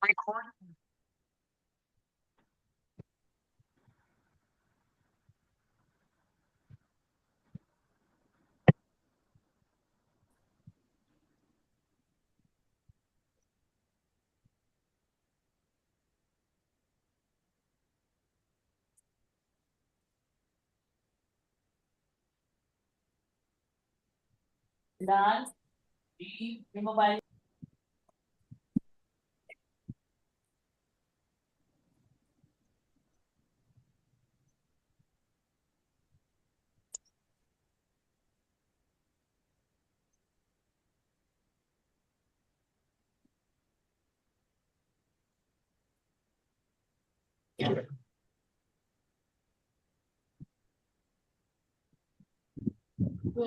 السلام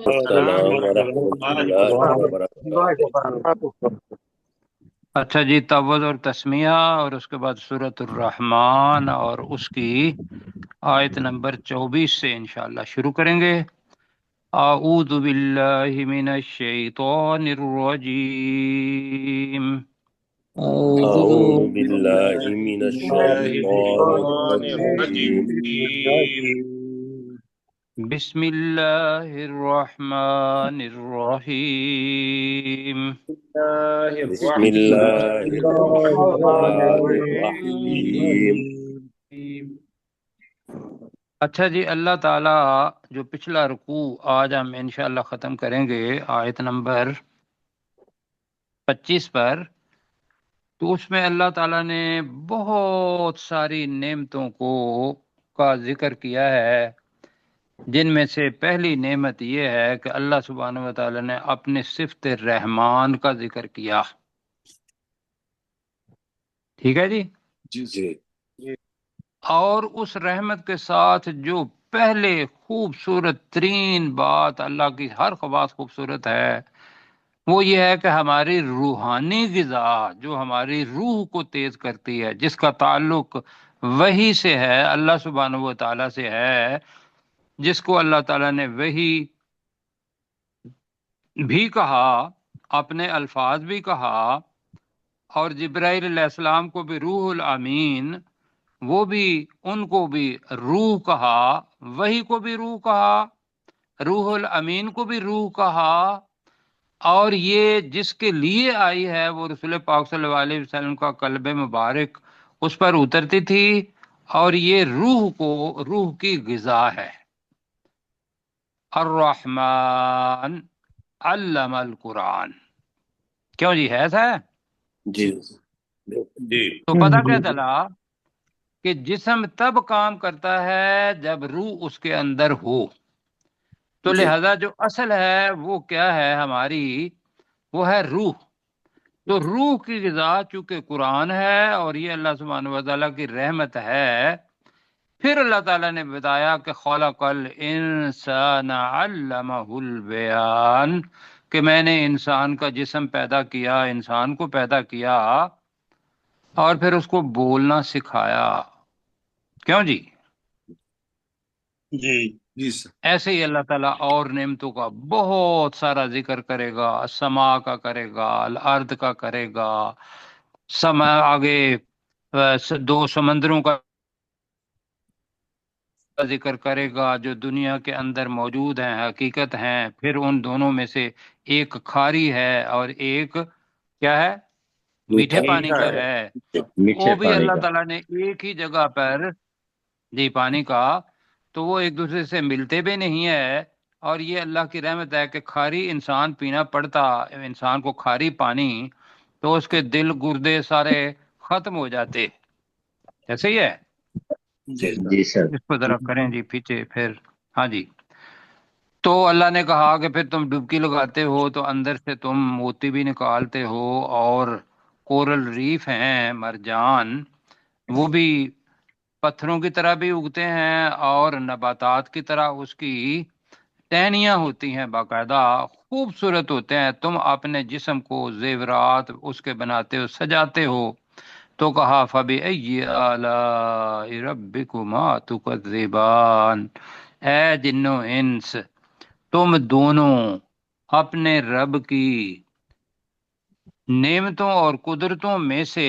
السلام ورحمۃ ورحمۃ اللہ اللہ وبرکاتہ۔ وبرکاتہ۔ اچھا جی، تعوذ اور تسمیہ، اور اس کے بعد سورۃ الرحمن اور اس کی آیت نمبر 24 سے انشاءاللہ شروع کریں گے۔ اعوذ باللہ من الشیطان الرجیم۔ اعوذ أعوذ باللہ بالله من من الشیطان الشيطان الرجیم۔ الرجيم. بسم اللہ الرحمن الرحیم۔ الله بسم الرحمن اللہ الرحمن الرحیم۔ الرحيم. اچھا جی، اللہ تعالیٰ جو پچھلا رکوع آج ہم انشاءاللہ ختم کریں گے آیت نمبر 25 پر، تو اس میں اللہ تعالیٰ نے بہت ساری نعمتوں کا ذکر کیا ہے، جن میں سے پہلی نعمت یہ ہے کہ اللہ سبحانہ و تعالیٰ نے اپنے صفت رحمان کا ذکر کیا۔ ٹھیک ہے جی، جی اور اس رحمت کے ساتھ جو پہلے خوبصورت ترین بات، اللہ کی ہر بات خوبصورت ہے، وہ یہ ہے کہ ہماری روحانی غذا جو ہماری روح کو تیز کرتی ہے، جس کا تعلق وحی سے ہے، اللہ سبحانہ و تعالیٰ سے ہے، جس کو اللہ تعالیٰ نے وحی بھی کہا، اپنے الفاظ بھی کہا، اور جبرائیل علیہ السلام کو بھی روح الامین، وہ بھی ان کو بھی روح کہا، وحی کو بھی روح کہا، روح الامین کو بھی روح کہا، اور یہ جس کے لیے آئی ہے وہ رسول پاک صلی اللہ علیہ وسلم کا قلب مبارک اس پر اترتی تھی، اور یہ روح کی غذا ہے۔ الرحمن علم القرآن، کیوں جی، ہے ایسا ہے؟ جی جی تو پتہ کیا چلا کہ جسم تب کام کرتا ہے جب روح اس کے اندر ہو، تو جی لہذا جو اصل ہے وہ کیا ہے ہماری، وہ ہے روح۔ تو روح کی غذا چونکہ قرآن ہے اور یہ اللہ سبحانہ و تعالیٰ کی رحمت ہے، پھر اللہ تعالیٰ نے بتایا کہ خلق الانسان علمہ البیان، کہ میں نے انسان کا جسم پیدا کیا، انسان کو پیدا کیا اور پھر اس کو بولنا سکھایا۔ کیوں جی؟ جی جی سر۔ ایسے ہی اللہ تعالیٰ اور نعمتوں کا بہت سارا ذکر کرے گا، سما کا کرے گا، الارض کا کرے گا، آگے دو سمندروں کا ذکر کرے گا جو دنیا کے اندر موجود ہیں، حقیقت ہیں، پھر ان دونوں میں سے ایک کھاری ہے اور ایک کیا ہے، میٹھے پانی کا ہے۔ وہ بھی اللہ تعالیٰ نے ایک ہی جگہ پر، جی پانی کا، تو وہ ایک دوسرے سے ملتے بھی نہیں ہے، اور یہ اللہ کی رحمت ہے کہ کھاری انسان پینا پڑتا انسان کو کھاری پانی، تو اس کے دل گردے سارے ختم ہو جاتے۔ ایسے ہی ہے؟ جی سر۔ اس کو ذرا کریں جی پیچھے پھر، ہاں جی۔ تو اللہ نے کہا کہ پھر تم ڈبکی لگاتے ہو تو اندر سے تم موتی بھی نکالتے ہو، اور کورل ریف ہیں، مرجان، وہ بھی پتھروں کی طرح بھی اگتے ہیں اور نباتات کی طرح اس کی ٹہنیاں ہوتی ہیں، باقاعدہ خوبصورت ہوتے ہیں، تم اپنے جسم کو زیورات اس کے بناتے ہو، سجاتے ہو۔ تو کہا فَبِأَيِّ آلَاءِ رَبِّكُمَا تُكَذِّبَانِ، اے جنو انس، تم دونوں اپنے رب کی نعمتوں اور قدرتوں میں سے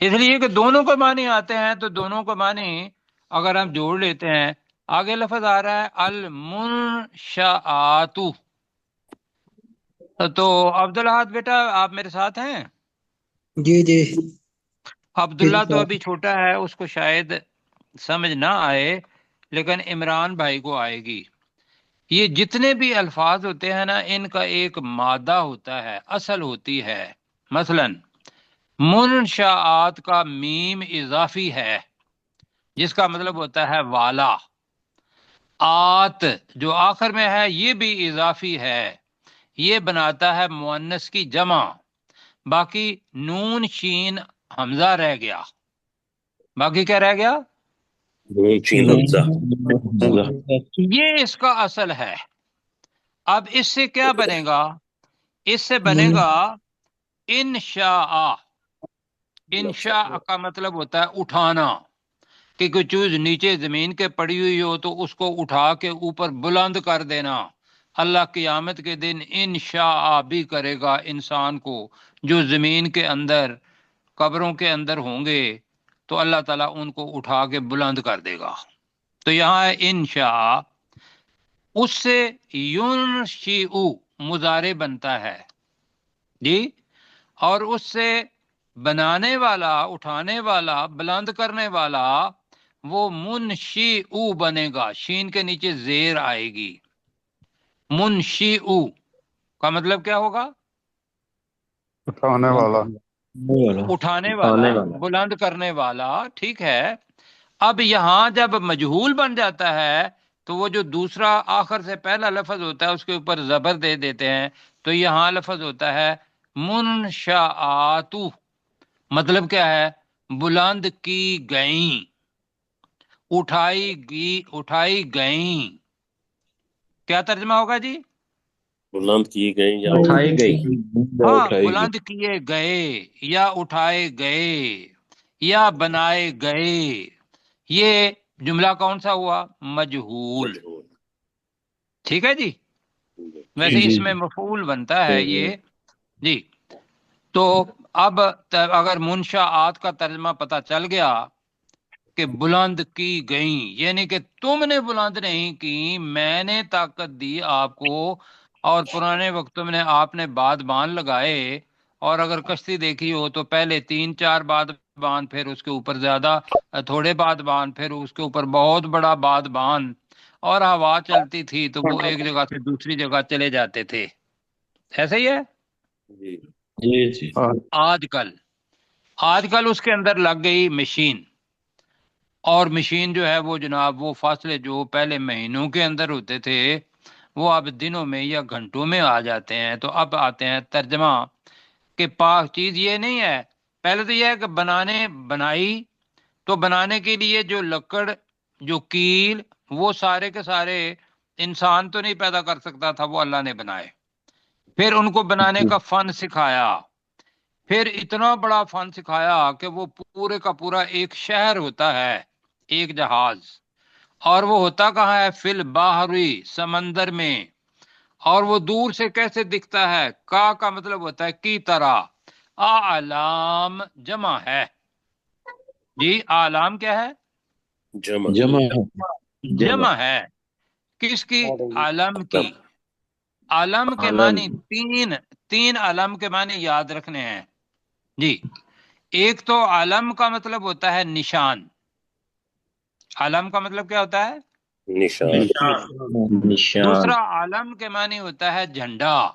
اس لیے کہ دونوں کو معنی آتے ہیں تو دونوں کو معنی اگر ہم جوڑ لیتے ہیں، آگے لفظ آ رہا ہے المنشآت۔ تو عبدالحاد بیٹا آپ میرے ساتھ ہیں؟ جی جی عبداللہ تو ابھی چھوٹا ہے، اس کو شاید سمجھ نہ آئے، لیکن عمران بھائی کو آئے گی۔ یہ جتنے بھی الفاظ ہوتے ہیں نا، ان کا ایک مادہ ہوتا ہے، اصل ہوتی ہے۔ مثلا منشآت کا میم اضافی ہے، جس کا مطلب ہوتا ہے والا۔ آت جو آخر میں ہے یہ بھی اضافی ہے، یہ بناتا ہے مؤنث کی جمع۔ باقی نون شین حمزہ رہ گیا، باقی کیا رہ گیا؟ نون شین حمزہ۔ یہ اس کا اصل ہے۔ اب اس سے کیا بنے گا؟ اس سے بنے گا انشاء۔ انشاء کا مطلب ہوتا ہے اٹھانا، کہ کوئی چیز نیچے زمین کے پڑی ہوئی ہو تو اس کو اٹھا کے اوپر بلند کر دینا۔ اللہ قیامت کے دن انشاء بھی کرے گا انسان کو، جو زمین کے اندر قبروں کے اندر ہوں گے تو اللہ تعالیٰ ان کو اٹھا کے بلند کر دے گا۔ تو یہاں ہے انشاء، اس سے ینشئ مضارع بنتا ہے جی، اور اس سے بنانے والا، اٹھانے والا، بلند کرنے والا وہ منشئ بنے گا، شین کے نیچے زیر آئے گی۔ منشئ کا مطلب کیا ہوگا؟ اٹھانے والا۔ اٹھانے والا، بلند کرنے والا، ٹھیک ہے۔ اب یہاں جب مجہول بن جاتا ہے تو وہ جو دوسرا آخر سے پہلا لفظ ہوتا ہے اس کے اوپر زبر دے دیتے ہیں، تو یہاں لفظ ہوتا ہے منشآت۔ مطلب کیا ہے؟ بلند کی گئیں، اٹھائی گئیں۔ کیا ترجمہ ہوگا جی؟ بلند کی گئی یا اٹھائی گئی۔ ہاں، بلند کیے گئے یا اٹھائے گئے یا بنائے گئے۔ یہ جملہ کون سا ہوا؟ مجہول۔ مجہول۔ ٹھیک ہے جی، ویسے اس میں مفعول بنتا ہے یہ جی۔ تو اب اگر منشآت کا ترجمہ پتہ چل گیا کہ بلند کی گئیں، یعنی کہ تم نے بلند نہیں کی، میں نے طاقت دی آپ کو، اور پرانے وقتوں میں آپ نے بادبان لگائے، اور اگر کشتی دیکھی ہو تو پہلے 3-4 بادبان، پھر اس کے اوپر زیادہ تھوڑے بادبان، پھر اس کے اوپر بہت بڑا بادبان، اور ہوا چلتی تھی تو وہ ایک جگہ سے دوسری جگہ چلے جاتے تھے۔ ایسا ہی ہے۔ جی جی آج کل اس کے اندر لگ گئی مشین، اور مشین جو ہے وہ جناب وہ فاصلے جو پہلے مہینوں کے اندر ہوتے تھے وہ اب دنوں میں یا گھنٹوں میں آ جاتے ہیں۔ تو اب آتے ہیں ترجمہ کہ پاک چیز یہ نہیں ہے۔ پہلے تو یہ ہے کہ بنائی، تو بنانے کے لیے جو لکڑ، جو کیل، وہ سارے کے سارے انسان تو نہیں پیدا کر سکتا تھا، وہ اللہ نے بنائے۔ پھر ان کو بنانے کا فن سکھایا، پھر اتنا بڑا فن سکھایا کہ وہ پورے کا پورا ایک شہر ہوتا ہے، ایک جہاز، اور وہ ہوتا کہاں ہے؟ فی البحری، سمندر میں۔ اور وہ دور سے کیسے دکھتا ہے؟ کا مطلب ہوتا ہے کی طرح۔ اعلام جمع ہے جی، اعلام کیا ہے؟ جمع ہے۔ کس کی؟ علم کی۔ علم کے معنی تین علم کے معنی یاد رکھنے ہیں جی۔ ایک تو علم کا مطلب ہوتا ہے نشان۔ علم کا مطلب کیا ہوتا ہے؟ نشان۔ دوسرا علم کے معنی ہوتا ہے جھنڈا۔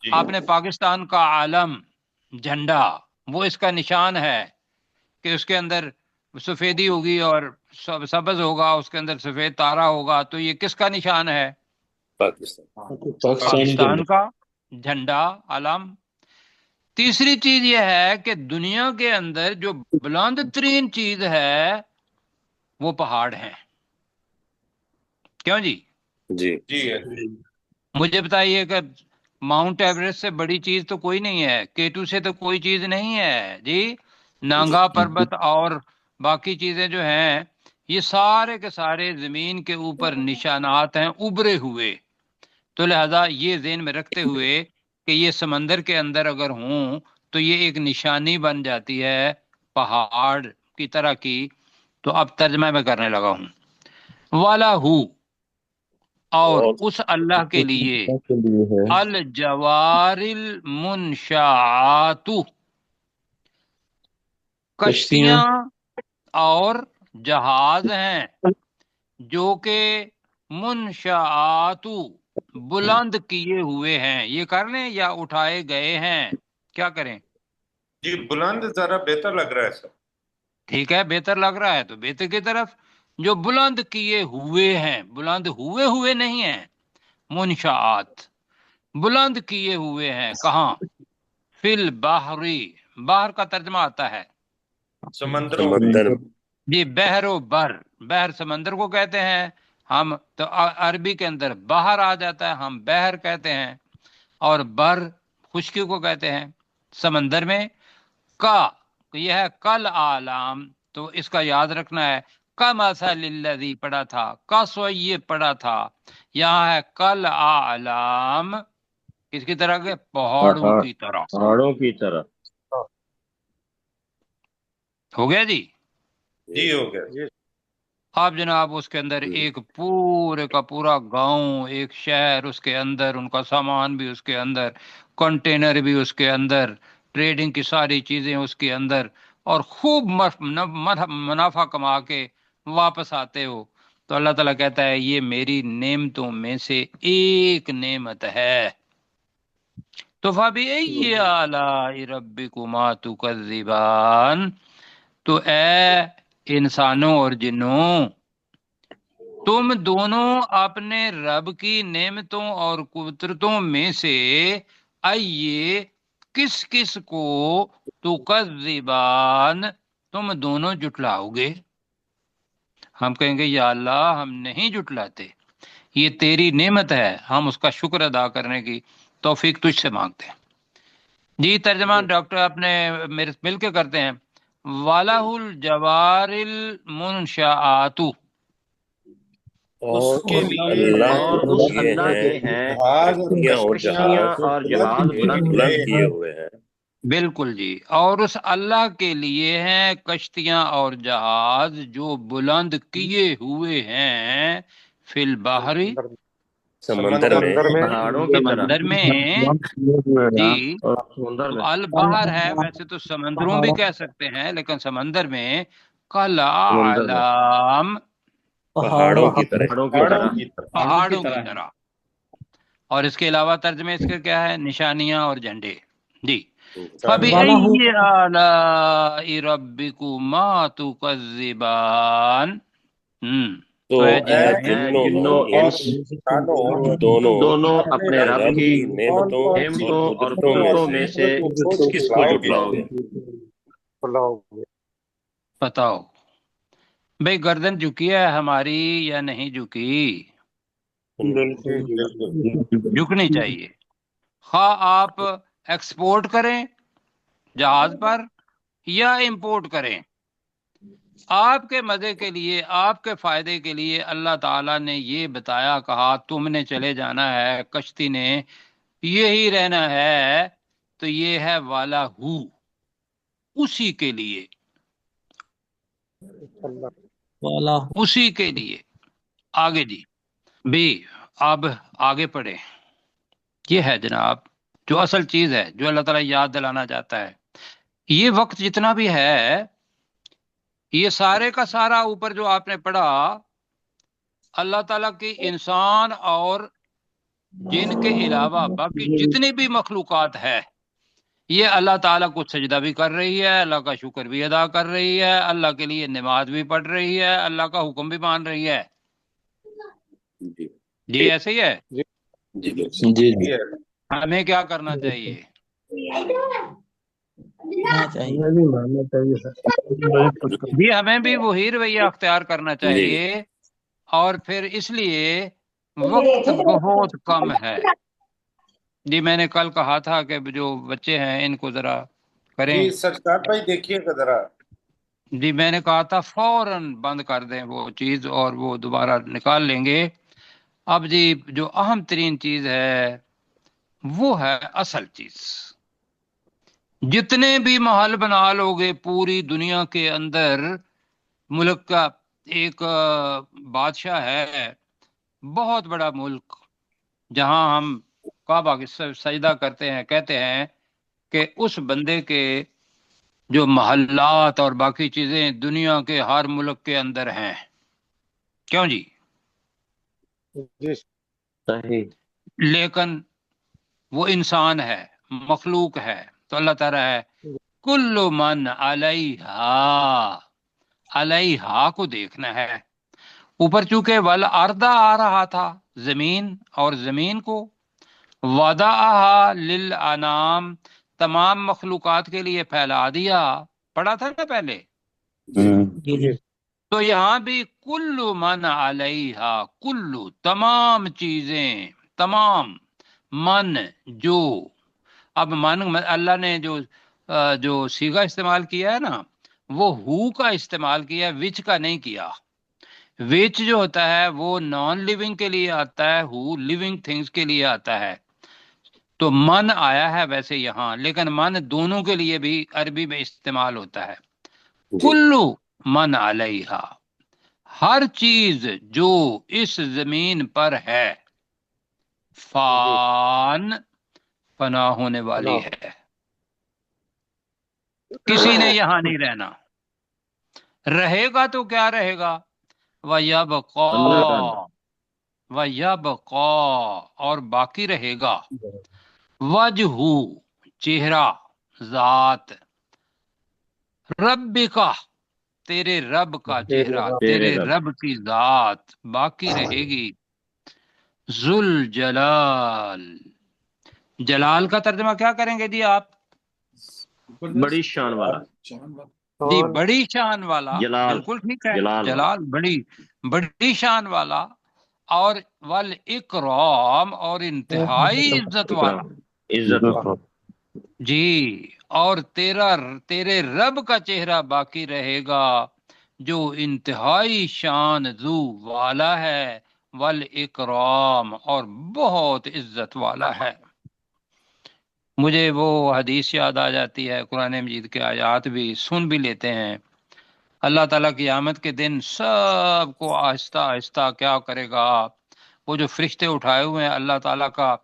آپ نے پاکستان کا علم، جھنڈا، وہ اس کا نشان ہے کہ اس کے اندر سفیدی ہوگی اور سبز ہوگا، اس کے اندر سفید تارا ہوگا، تو یہ کس کا نشان ہے؟ پاکستان کا جھنڈا، علم۔ تیسری چیز یہ ہے کہ دنیا کے اندر جو بلند ترین چیز ہے وہ پہاڑ ہیں۔ کیوں جی؟ جی مجھے بتائیے کہ ماؤنٹ ایوریسٹ سے بڑی چیز تو کوئی نہیں ہے، K2 سے تو کوئی چیز نہیں ہے جی۔ نانگا پربت اور باقی چیزیں جو ہیں یہ سارے کے سارے زمین کے اوپر نشانات ہیں ابھرے ہوئے۔ تو لہذا یہ ذہن میں رکھتے ہوئے کہ یہ سمندر کے اندر اگر ہوں تو یہ ایک نشانی بن جاتی ہے پہاڑ کی طرح کی. تو اب ترجمہ میں کرنے لگا ہوں. والا ہو، اور اس اللہ کے لیے کے لیے ہے الجوار المنشآت، کشتیاں اور جہاز ہیں جو کہ منشآت بلند کیے ہوئے ہیں. یہ کر لیں یا اٹھائے گئے ہیں، کیا کریں؟ جی بلند ذرا بہتر لگ رہا ہے سر. ٹھیک ہے، بہتر لگ رہا ہے تو بہتر کی طرف. جو بلند کیے ہوئے ہیں، بلند ہوئے نہیں ہیں. منشآت بلند کیے ہوئے ہیں. کہاں؟ فی البحری، بحر کا ترجمہ آتا ہے سمندروں سمندر میں. جی بحر و بر. بحر سمندر کو کہتے ہیں ہم تو، عربی کے اندر بحر آ جاتا ہے، ہم بحر کہتے ہیں. اور بر خشکی کو کہتے ہیں سمندر میں. کا یہ ہے کل عالم، تو اس کا یاد رکھنا ہے. کا مثل الذی پڑھا تھا، کا سوئیے پڑھا تھا. یہاں ہے کل عالم، کس کی طرح کے؟ پہاڑوں کی طرح. پہاڑوں کی طرح. ہو گیا جی. جی ہو گیا. اب جناب اس کے اندر ایک پورے کا پورا گاؤں، ایک شہر اس کے اندر، ان کا سامان بھی اس کے اندر، کنٹینر بھی اس کے اندر، ٹریڈنگ کی ساری چیزیں اس کے اندر، اور خوب منافع کما کے واپس آتے ہو. تو اللہ تعالیٰ کہتا ہے یہ میری نعمتوں میں سے ایک نعمت ہے. تو فَبِأَيِّ آلَاءِ رَبِّكُمَا تُكَذِّبَانِ، تو اے انسانوں اور جنوں، تم دونوں اپنے رب کی نعمتوں اور قدرتوں میں سے آئیے کس کس کو تکذبان تم دونوں جٹلاؤ گے. ہم کہیں گے یا اللہ ہم نہیں جٹلاتے، یہ تیری نعمت ہے، ہم اس کا شکر ادا کرنے کی توفیق تجھ سے مانگتے ہیں. جی ترجمہ ڈاکٹر اپنے میرے مل کے کرتے ہیں. وَلَهُ الْجَوَارِ الْمُنْشَآتُ، اور کے اس لیے اللہ اور کے اس لیے اللہ کے ہیں ہیں جہاز اور کشتیاں اور کشتیاں جہاز اور جو جہاز کہ بلند بلند کیے ہوئے ہیں. بالکل جی. اور اس اللہ کے لیے ہیں کشتیاں اور جہاز جو بلند کیے ہوئے ہیں فی البحر، سمندر میں پہاڑوں کی طرح. سمندر میں. جی اور سمندر تو میں البحر ہے، ویسے تو سمندروں بھی کہہ سکتے ہیں، لیکن سمندر میں کل سمندر میں اعلام، پہاڑوں کی طرح. پہاڑوں کی پہاڑوں طرح. کی طرح. پہاڑوں کی طرح. اور اس کے علاوہ ترجمے اس کے کیا ہے؟ نشانیاں اور جھنڈے. جی فَبِأَيِّ آلَاءِ رَبِّكُمَا تُكَذِّبَانِ. تو تو اے اے جنوں جنوں جنوں انس، انسانوں، تم دونوں دونوں اپنے اپنے رب رب کی کی نعمتوں اور نعمتوں اور قدرتوں میں قدرتوں سے میں سے کس کس کو جٹلاؤ گے. بتاؤ بھئی گردن جھکی ہے ہماری یا نہیں جھکی؟ جھکنی چاہیے. خواہ آپ ایکسپورٹ کریں جہاز پر یا امپورٹ کریں، آپ کے مزے کے لیے، آپ کے فائدے کے لیے اللہ تعالیٰ نے یہ بتایا، کہا تم نے چلے جانا ہے، کشتی نے یہی رہنا ہے، تو یہ ہے والا ہو، اسی کے لیے، اسی کے لیے. آگے جی بھی اب آگے پڑھیں. یہ ہے جناب جو اصل چیز ہے جو اللہ تعالیٰ یاد دلانا چاہتا ہے. یہ وقت جتنا بھی ہے، یہ سارے کا سارا اوپر جو آپ نے پڑھا، اللہ تعالیٰ کی انسان اور جن کے علاوہ باقی جتنی بھی مخلوقات ہے، یہ اللہ تعالیٰ کو سجدہ بھی کر رہی ہے، اللہ کا شکر بھی ادا کر رہی ہے، اللہ کے لیے نماز بھی پڑھ رہی ہے، اللہ کا حکم بھی مان رہی ہے. جی جی ایسے ہی ہے. جی بالکل. جی ہمیں کیا کرنا چاہیے؟ جی ہمیں بھی وہی رویہ اختیار کرنا جی چاہیے. اور پھر اس لیے وقت بہت کم ہے. جی میں نے کل کہا تھا کہ جو بچے ہیں ان کو ذرا کریں. جی سرکار بھائی دیکھیے گا ذرا. جی میں نے کہا تھا فوراً بند کر دیں وہ چیز اور وہ دوبارہ نکال لیں گے. اب جی جو اہم ترین چیز ہے وہ ہے اصل چیز. جتنے بھی محل بنا لوگے پوری دنیا کے اندر، ملک کا ایک بادشاہ ہے، بہت بڑا ملک، جہاں ہم کعبہ کے سجدہ کرتے ہیں، کہتے ہیں کہ اس بندے کے جو محلات اور باقی چیزیں دنیا کے ہر ملک کے اندر ہیں. کیوں جی؟ جی صحیح. لیکن وہ انسان ہے، مخلوق ہے، تو اللہ تعالیٰ ہے کل من علیہا کو دیکھنا ہے. اوپر چونکہ والارض آ رہا تھا، زمین، اور زمین کو وضعہا للانام، تمام مخلوقات کے لیے پھیلا دیا، پڑھا تھا نا پہلے. تو یہاں بھی کل من علیہا، کلو تمام چیزیں، تمام من جو. اب من اللہ نے جو صیغہ استعمال کیا ہے نا، وہ ہو کا استعمال کیا، وچ کا نہیں کیا. وچ جو ہوتا ہے وہ نان لیونگ کے لیے آتا ہے، ہو لیونگ تھنگز کے لیے آتا ہے. تو من آیا ہے ویسے یہاں، لیکن من دونوں کے لیے بھی عربی میں استعمال ہوتا ہے. کلو من علیہا، ہر چیز جو اس زمین پر ہے، فان، فنا ہونے والی ہے. کسی نے یہاں نہیں رہنا. رہے گا تو کیا رہے گا؟ وَيَبْقَى، اللہ تعالیٰ. وَيَبْقَى، اور باقی رہے گا. وجہ، چہرہ، ذات. رب کا، تیرے رب کا چہرہ، تیرے رب کی ذات باقی رہے گی. ذل جلال، جلال کا ترجمہ کیا کریں گے جی آپ؟ بڑی شان والا. جی بڑی شان والا، جلال. بالکل ٹھیک ہے. جلال والا. جلال، بڑی شان والا. اور والاکرام، اور انتہائی عزت والا. عزت والا. جی، اور تیرے رب کا چہرہ باقی رہے گا جو انتہائی شان ذو والا ہے، والاکرام، اور بہت عزت والا ہے. مجھے وہ حدیث یاد آ جاتی ہے، قرآن مجید کے آیات بھی سن بھی لیتے ہیں. اللہ تعالیٰ قیامت کے دن سب کو آہستہ آہستہ کیا کرے گا؟ وہ جو فرشتے اٹھائے ہوئے ہیں اللہ تعالیٰ کا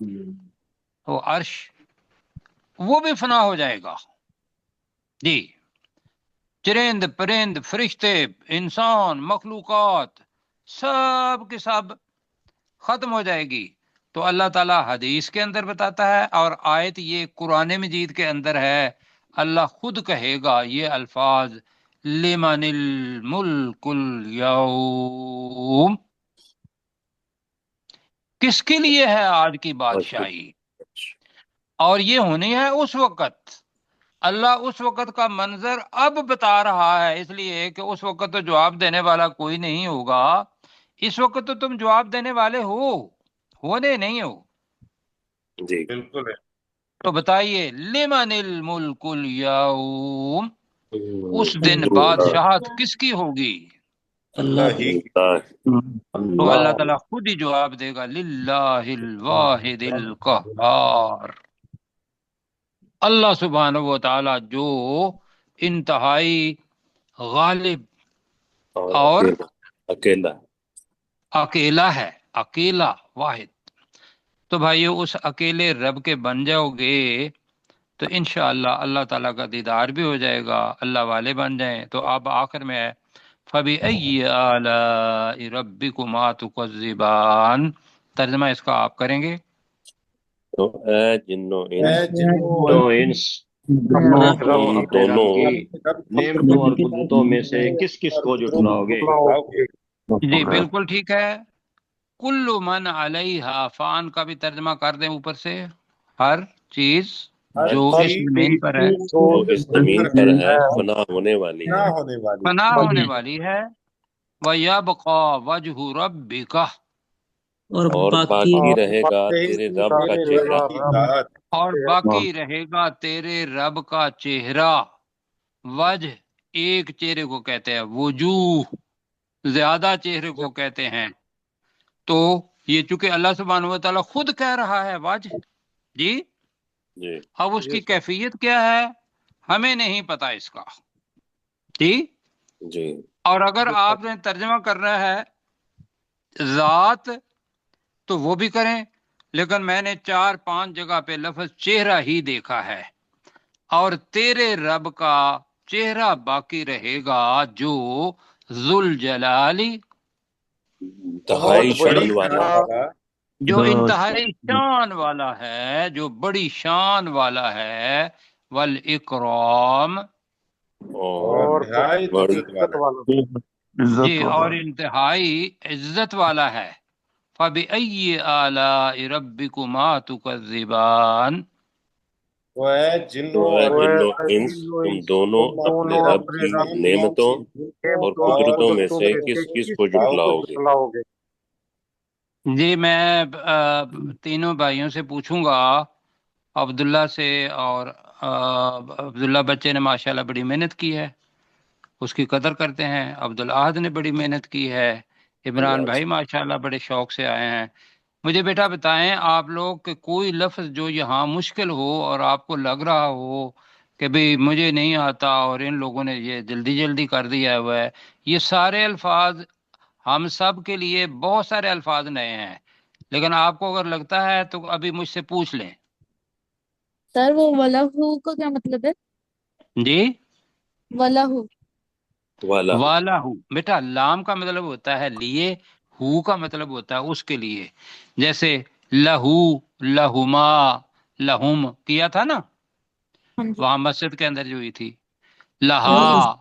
وہ عرش، وہ بھی فنا ہو جائے گا. جی، چرند پرند، فرشتے، انسان، مخلوقات، سب کے سب ختم ہو جائے گی. تو اللہ تعالیٰ حدیث کے اندر بتاتا ہے، اور آیت یہ قرآن مجید کے اندر ہے. اللہ خود کہے گا یہ الفاظ، لمن الملک اليوم، کس کے لیے ہے آج کی بادشاہی؟ اور یہ ہونی ہے اس وقت. اللہ اس وقت کا منظر اب بتا رہا ہے، اس لیے کہ اس وقت تو جواب دینے والا کوئی نہیں ہوگا. اس وقت تو تم جواب دینے والے ہونے نہیں ہو. جی بالکل ہے. تو بتائیے لمن الملک اليوم، اس دن بادشاہت کس کی ہوگی؟ اللہ ہی تو اللہ تعالیٰ خود ہی جواب دے گا، للہ الواحد القہار. اللہ سبحانہ و تعالیٰ جو انتہائی غالب اور اکیلا ہے، اکیلا، واحد. تو بھائیو اس اکیلے رب کے بن جاؤ گے تو انشاءاللہ اللہ تعالیٰ کا دیدار بھی ہو جائے گا، اللہ والے بن جائیں. تو اب آخر میں ہے فَبِأَيِّ آلَاءِ رَبِّكُمَا تُكَذِّبَانِ، ترجمہ اس کا آپ کریں گے؟ تو اے جنو تو انس تم اپنے رب کی نعمتوں اور قدرتوں میں سے کس کس کو جھٹلاؤ گے؟ جی بالکل ٹھیک ہے. کل من علیہا، فان کا بھی ترجمہ کر دیں اوپر سے، ہر چیز جو اس زمین پر ہے، جو اس زمین پر ہے فنا ہونے والی ہے، فنا ہونے والی ہے. وَيَبْقَى وَجْهُ رَبِّكَ، اور باقی رہے گا تیرے رب کا چہرہ. اور باقی رہے گا تیرے رب کا چہرہ. وجہ ایک چہرے کو کہتے ہیں، وجوہ زیادہ چہرے کو کہتے ہیں. تو یہ چونکہ اللہ سبحانہ و تعالیٰ خود کہہ رہا ہے وجہ، جی جی اب اس کی کیفیت کیا ہے؟ ہمیں نہیں پتا اس کا، ٹھیک۔ جی اور اگر آپ نے ترجمہ کرنا ہے ذات تو وہ بھی کریں، لیکن میں نے 4-5 جگہ پہ لفظ چہرہ ہی دیکھا ہے، اور تیرے رب کا چہرہ باقی رہے گا جو ذوالجلالی، انتہائی شان والا جو انتہائی شان والا ہے، جو بڑی شان والا ہے، والاکرام، اور بڑی جی، اور انتہائی عزت والا ہے۔ فَبِأَيِّ آلَاءِ رَبِّكُمَا تُكَذِّبَانِ، وہ ہے جنوں تو اے اور جن و انس تم دونوں اپنے رب کی نعمتوں اور قدرتوں میں سے کس کس کو جھٹلاؤ گے؟ جی میں تینوں بھائیوں سے پوچھوں گا، عبداللہ سے، اور عبداللہ بچے نے ماشاءاللہ بڑی محنت کی ہے، اس کی قدر کرتے ہیں۔ عبدالاحد نے بڑی محنت کی ہے۔ عمران بھائی ماشاءاللہ بڑے شوق سے آئے ہیں۔ مجھے بیٹا بتائیں آپ لوگ کہ کوئی لفظ جو یہاں مشکل ہو اور آپ کو لگ رہا ہو کہ بھئی مجھے نہیں آتا اور ان لوگوں نے یہ جلدی جلدی کر دیا ہوا ہے، یہ سارے الفاظ ہم سب کے لیے بہت سارے الفاظ نئے ہیں، لیکن آپ کو اگر لگتا ہے تو ابھی مجھ سے پوچھ لیں۔ سر وہ وَلَہُ کا کیا مطلب ہے؟ جی وَلَہُ والا والا ہو، بیٹا لام کا مطلب ہوتا ہے لیے، ہو کا مطلب ہوتا ہے اس کے لیے، جیسے لہو، لہما، لہم کیا تھا نا ہاں جی وہاں مسجد کے اندر جو ہوئی تھی، جی لہا،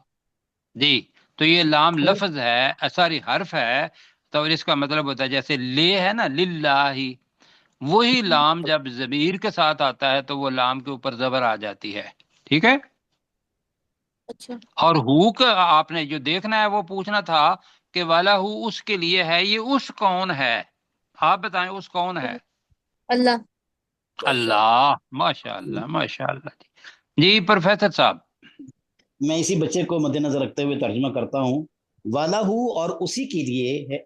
جی، تو یہ لام لفظ ہے، ساری حرف ہے، تو اس کا مطلب ہوتا ہے جیسے لے ہے نا للہ، وہی لام جب ضمیر کے ساتھ آتا ہے تو وہ لام کے اوپر زبر آ جاتی ہے، ٹھیک ہے۔ اچھا اور ہو کا آپ نے جو دیکھنا ہے وہ پوچھنا تھا کہ والا ہو اس کے لیے ہے، یہ اس کون ہے؟ آپ بتائیں اس کون ہے؟ اللہ اللہ، ماشاء اللہ ماشاء اللہ۔ جی پروفیسر صاحب۔ میں اسی بچے کو مد نظر رکھتے ہوئے ترجمہ کرتا ہوں۔ وَلَهُ اور اسی کے لیے ہے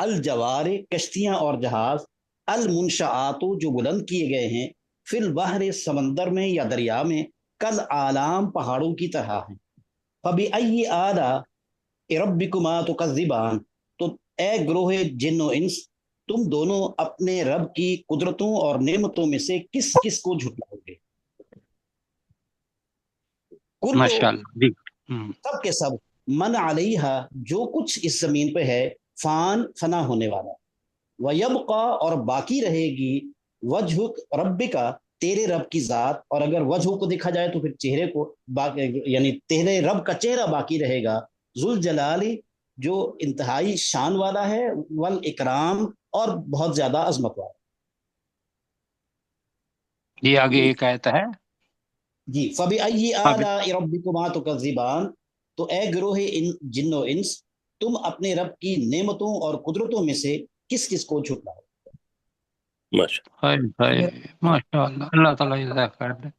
الجوار کشتیاں اور جہاز، المنشآت جو بلند کیے گئے ہیں، فی البحر سمندر میں یا دریا میں، کل آلام پہاڑوں کی طرح ہیں۔ فَبِأَيِّ آلَاءِ رَبِّكُمَا تُكَذِّبَانِ تو اے گروہ جن و انس تم دونوں اپنے رب کی قدرتوں اور نعمتوں میں سے کس کس کو جھٹلاؤ گے؟ کلو ماشاء اللہ جی۔ سب کے سب، من علیہا جو کچھ اس زمین پہ ہے، فان فنا ہونے والا، ویبقا اور باقی رہے گی، وجہک ربکا تیرے رب کی ذات، اور اگر وجہ کو دیکھا جائے تو پھر چہرے کو یعنی تیرے رب کا چہرہ باقی رہے گا، ذوالجلالی جو انتہائی شان والا ہے، والاکرام اور بہت زیادہ عظمت والا۔ جی آگے ایک آیت ہے، جی فَبِأَيِّ آلَاءِ رَبِّكُمَا تُكَذِّبَانِ تو اے گروہ جن و انس تم اپنے رب کی نعمتوں اور قدرتوں میں سے کس کس کو جھٹلاؤ؟ ماشاء اللہ، اللہ تعالیٰ جزاک خیر دے۔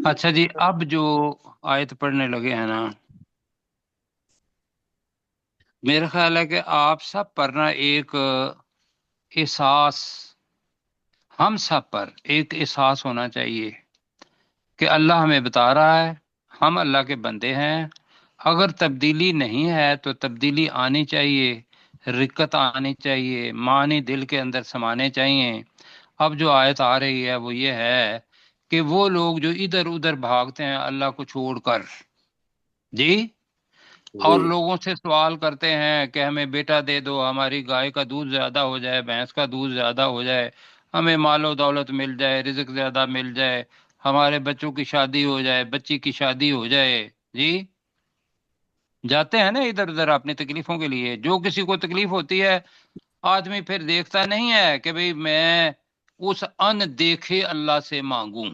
اچھا جی، اب جو آیت پڑھنے لگے ہیں نا، میرا خیال ہے کہ آپ سب پر نا ایک احساس، ہم سب پر ایک احساس ہونا چاہیے کہ اللہ ہمیں بتا رہا ہے ہم اللہ کے بندے ہیں، اگر تبدیلی نہیں ہے تو تبدیلی آنی چاہیے، رکت آنی چاہیے، معنی دل کے اندر سمانے چاہیے۔ اب جو آیت آ رہی ہے وہ یہ ہے کہ وہ لوگ جو ادھر ادھر بھاگتے ہیں اللہ کو چھوڑ کر، جی، اور لوگوں سے سوال کرتے ہیں کہ ہمیں بیٹا دے دو، ہماری گائے کا دودھ زیادہ ہو جائے، بھینس کا دودھ زیادہ ہو جائے، ہمیں مال و دولت مل جائے، رزق زیادہ مل جائے، ہمارے بچوں کی شادی ہو جائے، بچی کی شادی ہو جائے، جی، جاتے ہیں نا ادھر ادھر اپنی تکلیفوں کے لیے۔ جو کسی کو تکلیف ہوتی ہے آدمی پھر دیکھتا نہیں ہے کہ بھئی میں اس ان دیکھے اللہ سے مانگوں،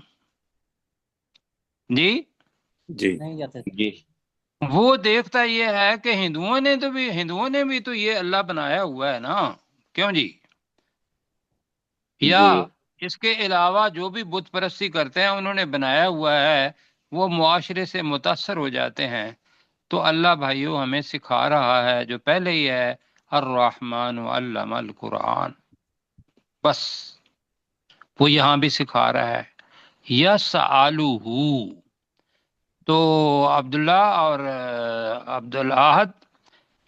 جی، جی جی وہ دیکھتا یہ ہے کہ ہندوؤں نے بھی تو یہ اللہ بنایا ہوا ہے نا، کیوں جی؟ یا اس کے علاوہ جو بھی بت پرستی کرتے ہیں انہوں نے بنایا ہوا ہے، وہ معاشرے سے متاثر ہو جاتے ہیں۔ تو اللہ بھائیو ہمیں سکھا رہا ہے جو پہلے ہی ہے، الرحمن علم القرآن، بس وہ یہاں بھی سکھا رہا ہے، یسألہ، تو عبداللہ اور عبدالعہد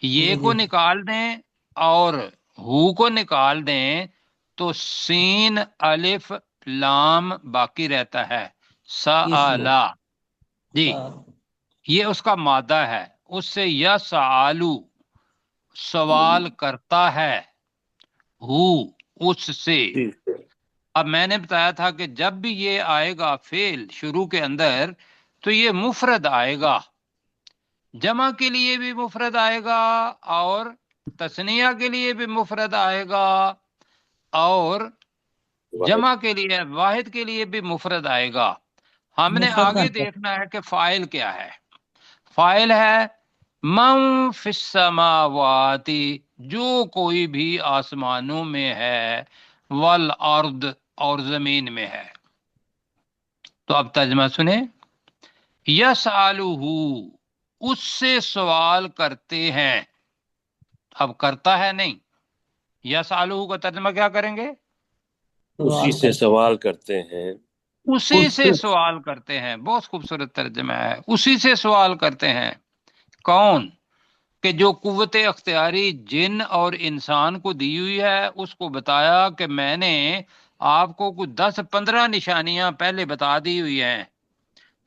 یہ کو نکال دیں اور ہو کو نکال دیں تو سین الف لام باقی رہتا ہے، سآلا، جی یہ اس کا مادہ ہے، اس سے یسعلو سوال کرتا ہے، ہو اس سے۔ اب میں نے بتایا تھا کہ جب بھی یہ آئے گا فعل شروع کے اندر تو یہ مفرد آئے گا، جمع کے لیے بھی مفرد آئے گا اور تثنیہ کے لیے بھی مفرد آئے گا اور جمع کے لیے واحد کے لیے بھی مفرد آئے گا۔ ہم نے آگے دیکھنا ہے کہ فاعل کیا ہے۔ فاعل ہے من فی السماوات، جو کوئی بھی آسمانوں میں ہے، والارض اور زمین میں ہے۔ تو اب ترجمہ سنیں، یسألہ اس سے سوال کرتے ہیں، اب کرتا ہے نہیں، یسألہ کا ترجمہ کیا کریں گے؟ اسی سے سوال کرتے ہیں، اسی سے سوال کرتے ہیں، بہت خوبصورت ترجمہ ہے، اسی سے سوال کرتے ہیں۔ کون؟ کہ جو قوت اختیاری جن اور انسان کو دی ہوئی ہے، اس کو بتایا کہ میں نے آپ کو کچھ 10-15 نشانیاں پہلے بتا دی ہوئی ہیں،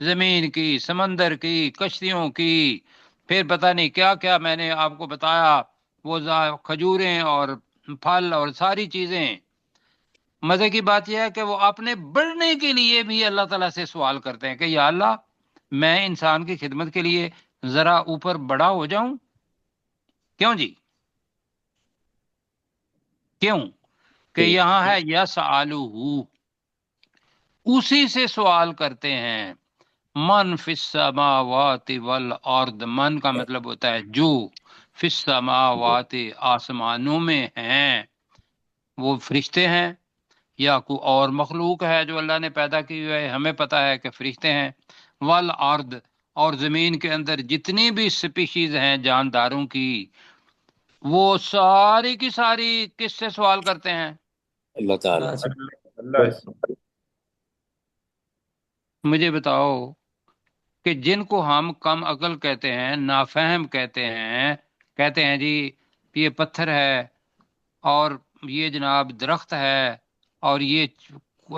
زمین کی، سمندر کی، کشتیوں کی، پھر پتہ نہیں کیا کیا میں نے آپ کو بتایا، وہ کھجوریں اور پھل اور ساری چیزیں۔ مزے کی بات یہ ہے کہ وہ اپنے بڑھنے کے لیے بھی اللہ تعالیٰ سے سوال کرتے ہیں کہ یا اللہ میں انسان کی خدمت کے لیے ذرا اوپر بڑا ہو جاؤں، کیوں جی؟ کیوں کہ یہاں ہے یسألہ، اسی سے سوال کرتے ہیں۔ من فی السماوات والارض، من کا مطلب ہوتا ہے جو، فی السماوات آسمانوں میں ہیں، وہ فرشتے ہیں یا کوئی اور مخلوق ہے جو اللہ نے پیدا کی ہوئی ہے، ہمیں پتہ ہے کہ فرشتے ہیں، والارض اور زمین کے اندر جتنی بھی سپیشیز ہیں جانداروں کی، وہ ساری کی ساری کس سے سوال کرتے ہیں؟ اللہ تعالیٰ۔ اللہ مجھے بتاؤ کہ جن کو ہم کم عقل کہتے ہیں، نافہم کہتے ہیں جی یہ پتھر ہے اور یہ جناب درخت ہے اور یہ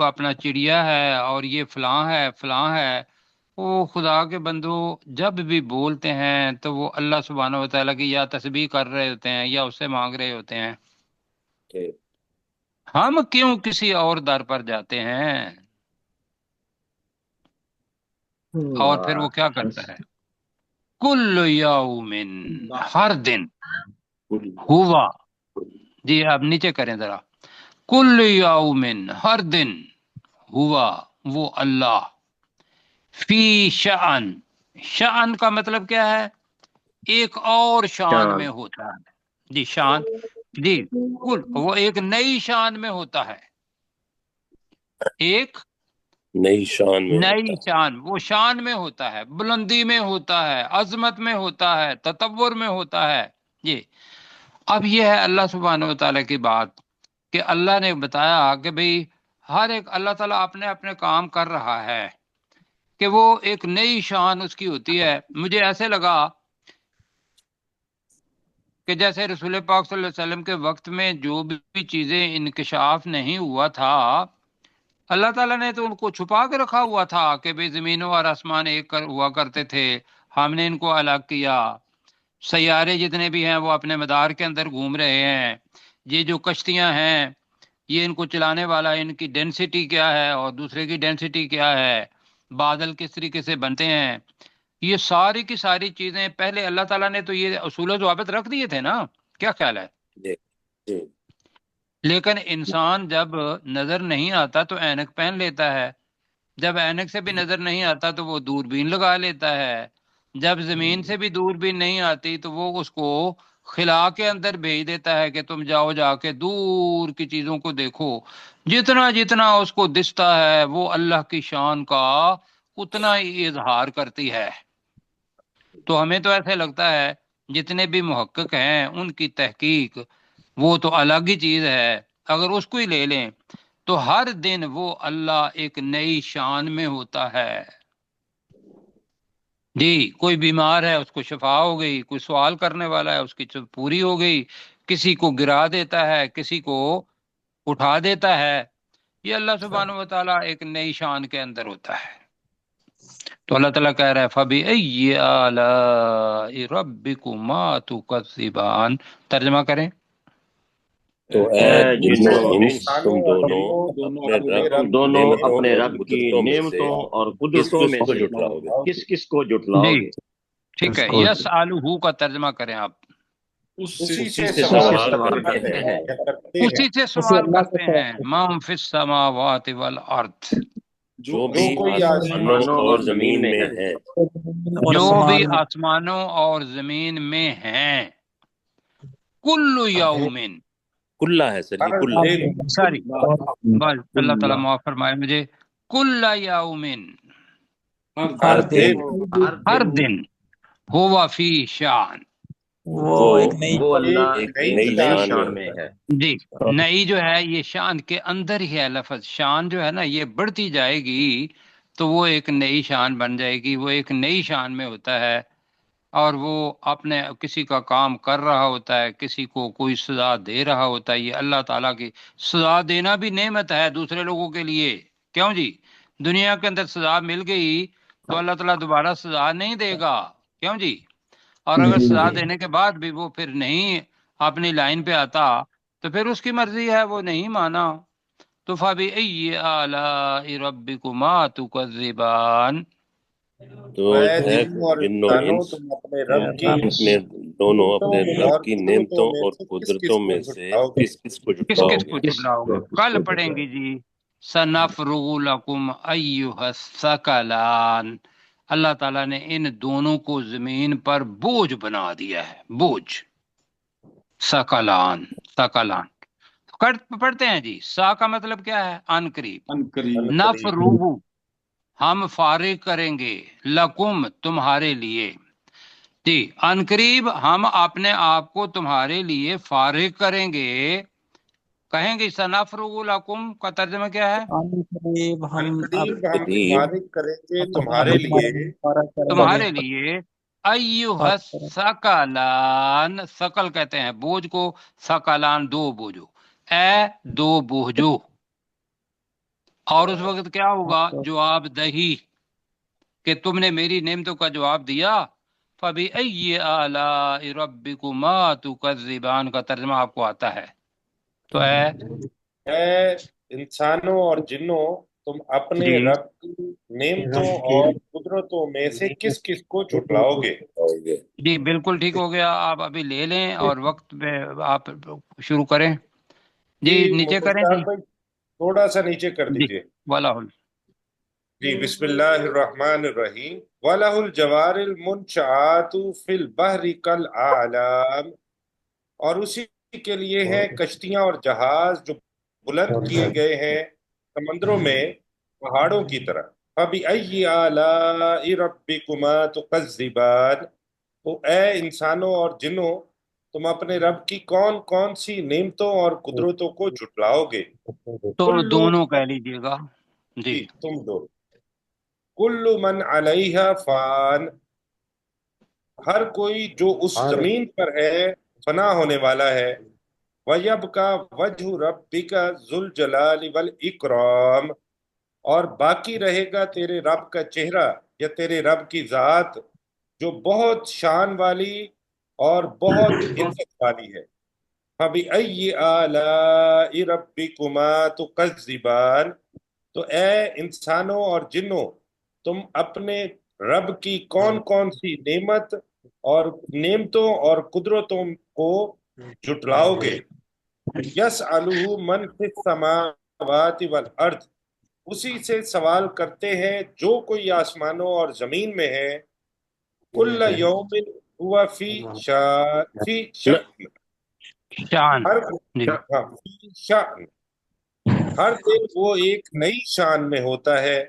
اپنا چڑیا ہے اور یہ فلاں ہے، وہ خدا کے بندو جب بھی بولتے ہیں تو وہ اللہ سبحانہ و تعالیٰ کی یا تسبیح کر رہے ہوتے ہیں یا اس سے مانگ رہے ہوتے ہیں۔ ہم کیوں کسی اور در پر جاتے ہیں؟ اور پھر وہ کیا کرتا ہے؟ کل یوم، ہر دن، ہوا، جی آپ نیچے کریں ذرا، کل یوم ہر دن، ہوا وہ اللہ، فی شأن، شأن کا مطلب کیا ہے؟ ایک اور شان میں ہوتا ہے، جی شان، جی کل، وہ ایک نئی شان میں ہوتا ہے، ایک نئی شان میں نئی شان، وہ شان میں ہوتا ہے، بلندی میں ہوتا ہے، عظمت میں ہوتا ہے، تطور میں ہوتا ہے۔ جی اب یہ ہے اللہ سبحانہ و تعالیٰ کی بات کہ اللہ نے بتایا کہ بھئی ہر ایک اللہ تعالیٰ اپنے اپنے کام کر رہا ہے، کہ وہ ایک نئی شان اس کی ہوتی ہے۔ مجھے ایسے لگا کہ جیسے رسول پاک صلی اللہ علیہ وسلم کے وقت میں جو بھی چیزیں انکشاف نہیں ہوا تھا، اللہ تعالیٰ نے تو ان کو چھپا کے رکھا ہوا تھا کہ بھئی زمینوں اور آسمان ایک ہوا کرتے تھے، ہم نے ان کو الگ کیا، سیارے جتنے بھی ہیں وہ اپنے مدار کے اندر گھوم رہے ہیں، یہ جو کشتیاں ہیں یہ ان کو چلانے والا ان کی ڈینسٹی کیا ہے اور دوسرے کی ڈینسٹی کیا ہے، بادل کس طریقے سے بنتے ہیں، یہ ساری کی ساری چیزیں پہلے اللہ تعالیٰ نے تو یہ اصول و ضوابط رکھ دیے تھے نا، کیا خیال ہے؟ جی لیکن انسان جب نظر نہیں آتا تو اینک پہن لیتا ہے، جب اینک سے بھی نظر نہیں آتا تو وہ دوربین لگا لیتا ہے، جب زمین سے بھی دوربین نہیں آتی تو وہ اس کو خلا کے اندر بھیج دیتا ہے کہ تم جاؤ جا کے دور کی چیزوں کو دیکھو، جتنا جتنا اس کو دستا ہے وہ اللہ کی شان کا اتنا ہی اظہار کرتی ہے۔ تو ہمیں تو ایسے لگتا ہے جتنے بھی محقق ہیں ان کی تحقیق وہ تو الگ ہی چیز ہے، اگر اس کو ہی لے لیں تو ہر دن وہ اللہ ایک نئی شان میں ہوتا ہے۔ جی کوئی بیمار ہے اس کو شفا ہو گئی، کوئی سوال کرنے والا ہے اس کی پوری ہو گئی، کسی کو گرا دیتا ہے، کسی کو اٹھا دیتا ہے، یہ اللہ سبحانہ و تعالیٰ ایک نئی شان کے اندر ہوتا ہے۔ تو اللہ تعالیٰ کہہ رہا ہے فَبِأَيِّ آلَاءِ رَبِّكُمَا تُكَذِّبَانِ، ترجمہ کریں۔ تو اے اے جن جنو و انس انس، تم دونوں اپنے تم رب دونوں نعمتوں اپنے اور رب کی قدرتوں میں سے نعمتوں اور کس قدرتوں کس میں کو سے جھٹلاؤ گے؟ کس کس کو جھٹلاؤ جی گے؟ ٹھیک ہے، یس آلوہو کا ترجمہ کریں آپ۔ اسی اسی سے سے سوال سوال کرتے کرتے ہیں ہیں یا کرتے اسی ہیں سے سوال کرتے ہیں، من فی السماوات والارض، جو جو بھی کوئی آسمانوں آسمانوں اور اور زمین میں ہے، ہیں۔ جو بھی آسمانوں اور زمین میں ہیں، کل یومن، کلّا ہے سر، یہ ہر کلّا دن ساری بس اللہ تعالیٰ معاف فرمائے مجھے، کل یومن، ہر دن ہر دن، ہوا فی شان، وہ وہ اللہ ایک نئی نئی نئی شان میں شان ہوتا میں ہے۔ ہے۔ جی نئی جو ہے یہ شان کے اندر ہی ہے، لفظ شان جو ہے نا یہ بڑھتی جائے گی تو وہ ایک نئی شان بن جائے گی، وہ ایک نئی شان میں ہوتا ہے، اور وہ اپنے کسی کا کام کر رہا ہوتا ہے، کسی کو کوئی سزا دے رہا ہوتا ہے۔ یہ اللہ تعالیٰ کی سزا دینا بھی نعمت ہے دوسرے لوگوں کے لیے، کیوں جی؟ دنیا کے اندر سزا مل گئی تو اللہ تعالیٰ دوبارہ سزا نہیں دے گا، کیوں جی؟ اور اگر سزا دینے کے بعد بھی وہ پھر نہیں اپنی لائن پہ آتا تو پھر اس کی مرضی ہے، وہ نہیں مانا۔ تو فَبِأَيِّ آلَاءِ رَبِّكُمَا تُكَذِّبَانِ، تو اے اے جن اور جن و انسانوں انس تم اپنے رب کی اپنے دونوں اپنے نعمتوں رب اور کی قدرتوں نعمتوں میں اور سے کس قدرتوں کس کو میں سے جھٹلاؤ گے؟ کس کس کو کس جھٹلاؤ کس گے؟ کو جھٹلاؤ گے؟ کل پڑھیں گی جی، سَنَفْرُغُ لَكُمْ أَيُّهَ الثَّقَلَانِ، اللہ تعالیٰ نے ان دونوں کو زمین پر بوجھ بنا دیا ہے، بوجھ، ثقلان، ثقلان پڑھتے ہیں جی۔ سا کا مطلب کیا ہے؟ ان قریب، نفرغ، ہم فارغ کریں گے، لکم، تمہارے لیے، جی ان قریب ہم اپنے آپ کو تمہارے لیے فارغ کریں گے، کہیں گے سنفرغ لکم کا ترجمہ کیا ہے؟ قریب ہم قریب فارغ کریں گے تمہارے لیے، تمہارے لیے، ایھا الثقلان، ثقل کہتے ہیں بوجھ کو، ثقلان دو بوجھو، اے دو بوجھو، اور اس وقت کیا ہوگا؟ جواب دہی، کہ تم نے میری نعمتوں کا جواب دیا۔ فَبِأَيِّ آلَاءِ رَبِّكُمَا تُكَذِّبَانِ کا ترجمہ آپ کو آتا ہے تو ہے اے انسانوں اور جنوں تم اپنے جی رب کی نعمتوں اور قدرتوں میں سے کس کس کو جھٹلاؤ گے؟ جی بالکل ٹھیک ہو گیا، آپ ابھی لے لیں اور وقت پہ آپ شروع کریں۔ جی نیچے کریں مشتاق جی، بھائی تھوڑا سا نیچے کر جی دیجئے۔ والا جی بسم اللہ الرحمن الرحیم وَلَهُ الْجَوَارِ الْمُنْشَآتُ فِي الْبَحْرِ كَالْأَعْلَامِ، اور اسی کے لیے ہیں کشتیاں اور جہاز جو بلند کیے گئے ہیں سمندروں میں پہاڑوں کی طرح۔ فَبِأَيِّ آلَاءِ رَبِّكُمَا تُكَذِّبَانِ، تو اے انسانوں اور جنوں تم اپنے رب کی کون کون سی نعمتوں اور قدرتوں کو جھٹلاؤ گے؟ تو کلو، دونوں کہہ لیجئے گا جی۔ جی تم دو، کل من علیہا فان، ہر کوئی جو اس زمین پر ہے فنا ہونے والا ہے، وَيَبْقَى وَجْهُ رَبِّكَ ذُو الْجَلَالِ وَالْإِكْرَامِ، اور باقی رہے گا تیرے رب کا چہرہ یا تیرے رب کی ذات جو بہت شان والی اور بہت عزت والی ہے۔ فَبِأَيِّ آلَاءِ رَبِّكُمَا تُكَذِّبَانِ، تو اے انسانوں اور جنوں تم اپنے رب کی کون کون سی نعمتوں اور قدرتوں کو جھٹلاؤ گے؟ یسألہ من فی السماوات والارض، اسی سے سوال کرتے ہیں جو کوئی آسمانوں اور زمین میں ہے، کل یوم ہوا فی شأن، شان جی، فی شأن، ہر دن وہ ایک نئی شان میں ہوتا ہے۔